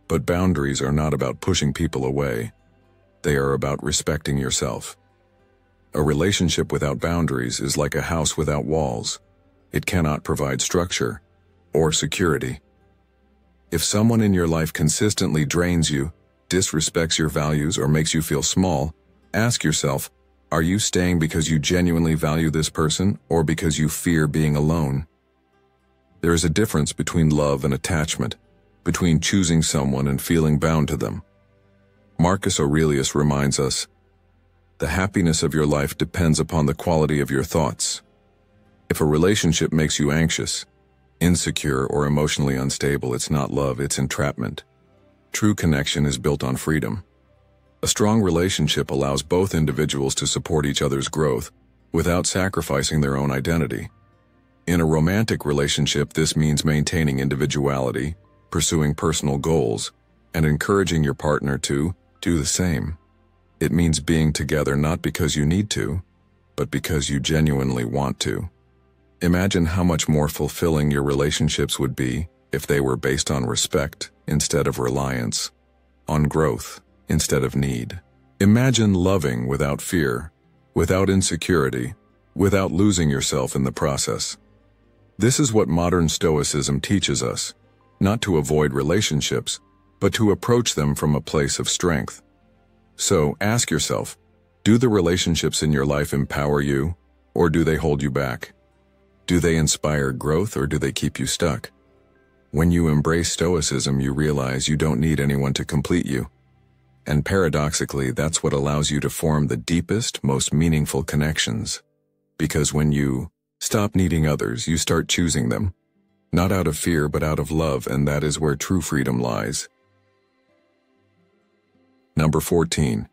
But boundaries are not about pushing people away. They are about respecting yourself. A relationship without boundaries is like a house without walls. It cannot provide structure or security. If someone in your life consistently drains you, disrespects your values, or makes you feel small, ask yourself, are you staying because you genuinely value this person or because you fear being alone? There is a difference between love and attachment, between choosing someone and feeling bound to them. Marcus Aurelius reminds us, the happiness of your life depends upon the quality of your thoughts. If a relationship makes you anxious, insecure, or emotionally unstable, it's not love, it's entrapment. True connection is built on freedom. A strong relationship allows both individuals to support each other's growth without sacrificing their own identity. In a romantic relationship, this means maintaining individuality, pursuing personal goals, and encouraging your partner to do the same. It means being together not because you need to, but because you genuinely want to. Imagine how much more fulfilling your relationships would be if they were based on respect instead of reliance, on growth instead of need. Imagine loving without fear, without insecurity, without losing yourself in the process. This is what modern Stoicism teaches us, not to avoid relationships, but to approach them from a place of strength. So ask yourself, do the relationships in your life empower you, or do they hold you back? Do they inspire growth, or do they keep you stuck? When you embrace Stoicism, you realize you don't need anyone to complete you. And paradoxically, that's what allows you to form the deepest, most meaningful connections. Because when you stop needing others, you start choosing them. Not out of fear, but out of love, and that is where true freedom lies. Number 14.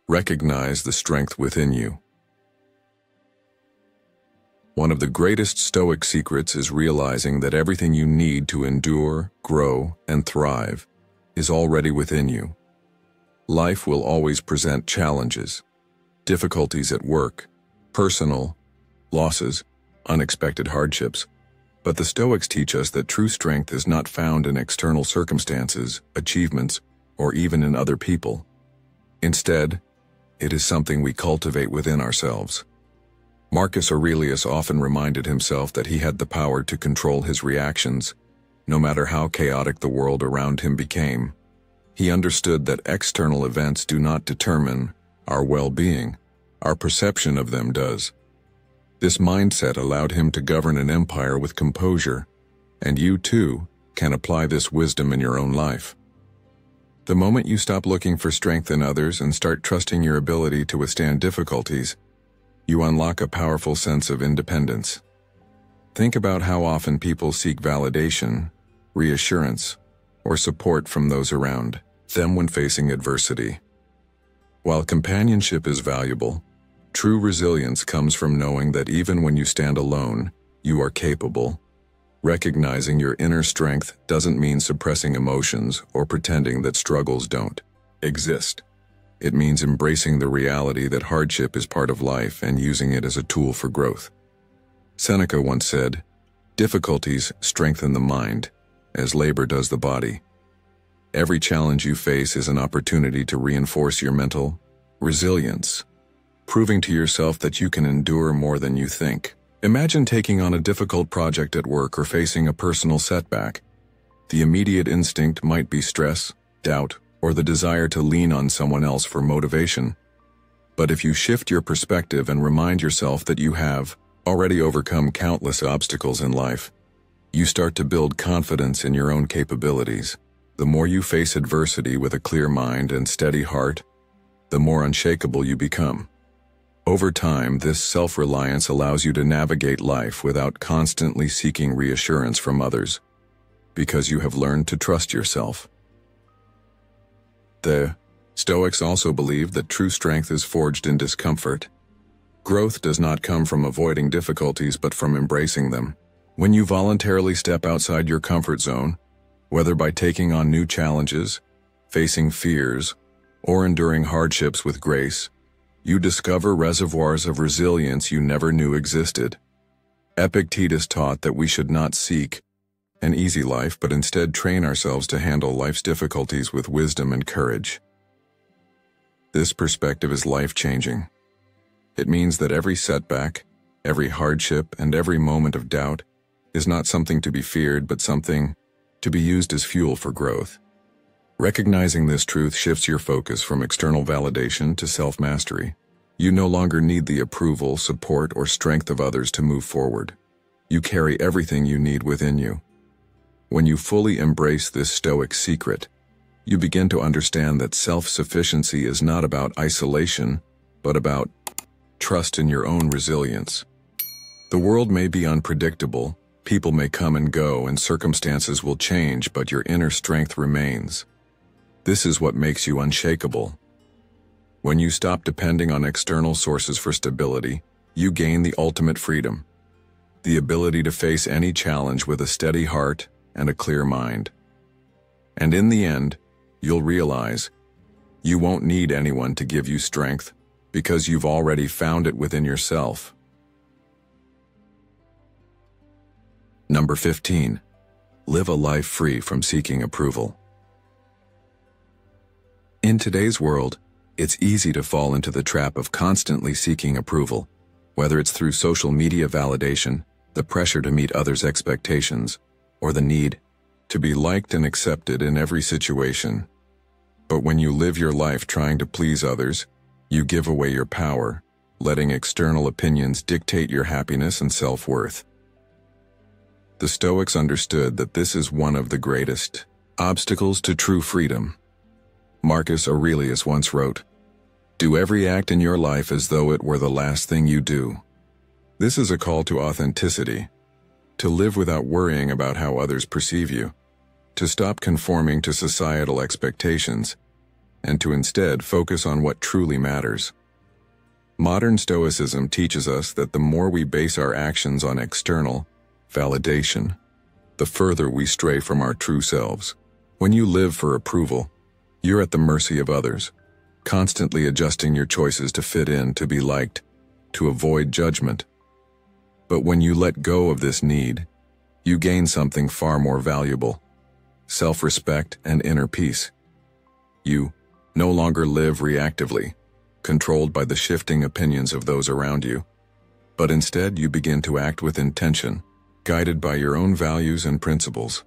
Recognize the strength within you. One of the greatest Stoic secrets is realizing that everything you need to endure, grow, and thrive is already within you. Life will always present challenges, difficulties at work, personal, losses, unexpected hardships. But the Stoics teach us that true strength is not found in external circumstances, achievements, or even in other people. Instead, it is something we cultivate within ourselves. Marcus Aurelius often reminded himself that he had the power to control his reactions, no matter how chaotic the world around him became. He understood that external events do not determine our well-being, our perception of them does. This mindset allowed him to govern an empire with composure, and you too can apply this wisdom in your own life. The moment you stop looking for strength in others and start trusting your ability to withstand difficulties, you unlock a powerful sense of independence. Think about how often people seek validation, reassurance, or support from those around them when facing adversity. While companionship is valuable, true resilience comes from knowing that even when you stand alone, you are capable. Recognizing your inner strength doesn't mean suppressing emotions or pretending that struggles don't exist. It means embracing the reality that hardship is part of life and using it as a tool for growth. Seneca once said, "Difficulties strengthen the mind, as labor does the body." Every challenge you face is an opportunity to reinforce your mental resilience, proving to yourself that you can endure more than you think. Imagine taking on a difficult project at work or facing a personal setback. The immediate instinct might be stress, doubt, or the desire to lean on someone else for motivation. But if you shift your perspective and remind yourself that you have already overcome countless obstacles in life, you start to build confidence in your own capabilities. The more you face adversity with a clear mind and steady heart, the more unshakable you become. Over time, this self-reliance allows you to navigate life without constantly seeking reassurance from others, because you have learned to trust yourself. The Stoics also believe that true strength is forged in discomfort. Growth does not come from avoiding difficulties but from embracing them. When you voluntarily step outside your comfort zone, whether by taking on new challenges, facing fears, or enduring hardships with grace, you discover reservoirs of resilience you never knew existed. Epictetus taught that we should not seek an easy life but instead train ourselves to handle life's difficulties with wisdom and courage. This perspective is life-changing. It means that every setback, every hardship, and every moment of doubt is not something to be feared but something to be used as fuel for growth. Recognizing this truth shifts your focus from external validation to self-mastery. You no longer need the approval, support, or strength of others to move forward. You carry everything you need within you. When you fully embrace this Stoic secret, you begin to understand that self-sufficiency is not about isolation, but about trust in your own resilience. The world may be unpredictable, people may come and go, and circumstances will change, but your inner strength remains. This is what makes you unshakable. When you stop depending on external sources for stability, you gain the ultimate freedom, the ability to face any challenge with a steady heart and a clear mind. And in the end, you'll realize you won't need anyone to give you strength because you've already found it within yourself. Number 15. Live a life free from seeking approval. In today's world, it's easy to fall into the trap of constantly seeking approval, whether it's through social media validation, the pressure to meet others' expectations, or the need to be liked and accepted in every situation. But when you live your life trying to please others, you give away your power, letting external opinions dictate your happiness and self-worth. The Stoics understood that this is one of the greatest obstacles to true freedom. Marcus Aurelius once wrote, "Do every act in your life as though it were the last thing you do." This is a call to authenticity, to live without worrying about how others perceive you, to stop conforming to societal expectations, and to instead focus on what truly matters. Modern Stoicism teaches us that the more we base our actions on external validation, the further we stray from our true selves. When you live for approval, you're at the mercy of others, constantly adjusting your choices to fit in, to be liked, to avoid judgment. But when you let go of this need, you gain something far more valuable: self-respect and inner peace. You no longer live reactively, controlled by the shifting opinions of those around you, but instead you begin to act with intention, guided by your own values and principles.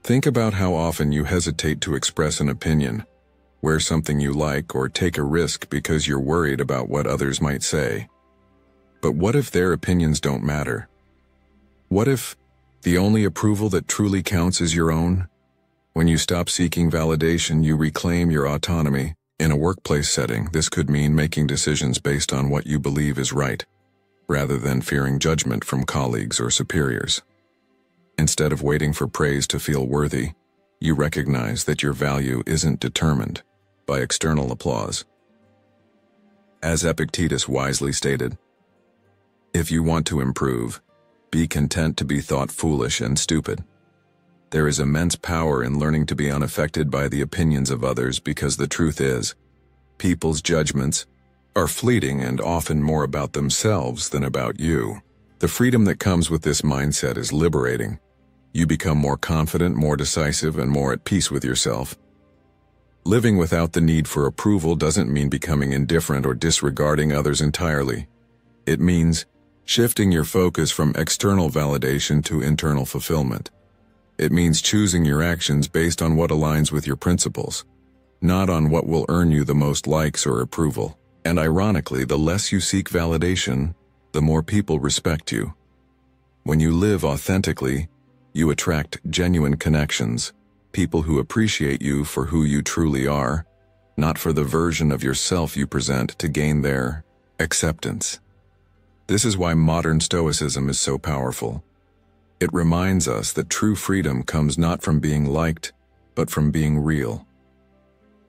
Think about how often you hesitate to express an opinion, wear something you like, or take a risk because you're worried about what others might say. But what if their opinions don't matter? What if the only approval that truly counts is your own? When you stop seeking validation, you reclaim your autonomy. In a workplace setting, this could mean making decisions based on what you believe is right, rather than fearing judgment from colleagues or superiors. Instead of waiting for praise to feel worthy, you recognize that your value isn't determined by external applause. As Epictetus wisely stated, "If you want to improve, be content to be thought foolish and stupid." There is immense power in learning to be unaffected by the opinions of others, because the truth is, people's judgments are fleeting and often more about themselves than about you. The freedom that comes with this mindset is liberating. You become more confident, more decisive, and more at peace with yourself. Living without the need for approval doesn't mean becoming indifferent or disregarding others entirely. It means shifting your focus from external validation to internal fulfillment. It means choosing your actions based on what aligns with your principles, not on what will earn you the most likes or approval. And ironically, the less you seek validation, the more people respect you. When you live authentically, you attract genuine connections, people who appreciate you for who you truly are, not for the version of yourself you present to gain their Acceptance. This is why modern Stoicism is so powerful. It reminds us that true freedom comes not from being liked, but from being real.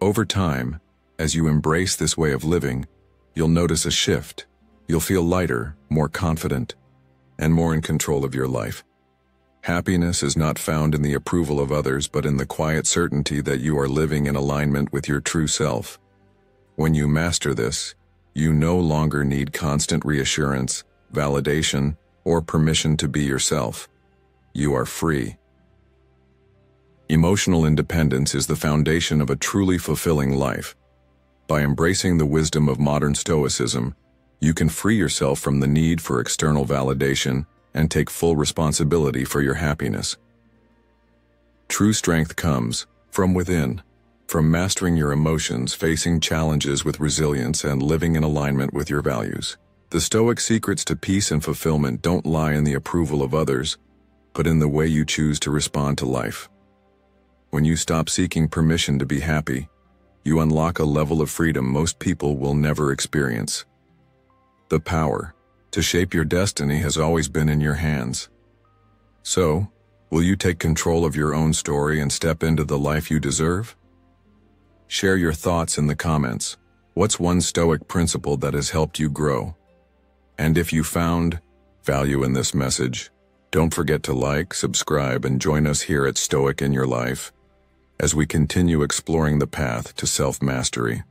Over time, as you embrace this way of living, you'll notice a shift. You'll feel lighter, more confident, and more in control of your life. Happiness is not found in the approval of others, but in the quiet certainty that you are living in alignment with your true self. When you master this, you no longer need constant reassurance, validation, or permission to be yourself. You are free. Emotional independence is the foundation of a truly fulfilling life. By embracing the wisdom of modern Stoicism, you can free yourself from the need for external validation and take full responsibility for your happiness. True strength comes from within, from mastering your emotions, facing challenges with resilience, and living in alignment with your values. The Stoic secrets to peace and fulfillment don't lie in the approval of others, but in the way you choose to respond to life. When you stop seeking permission to be happy, you unlock a level of freedom most people will never experience. The power to shape your destiny has always been in your hands. So, will you take control of your own story and step into the life you deserve? Share your thoughts in the comments. What's one Stoic principle that has helped you grow? And if you found value in this message, don't forget to like, subscribe, and join us here at Stoic in Your Life as we continue exploring the path to self-mastery.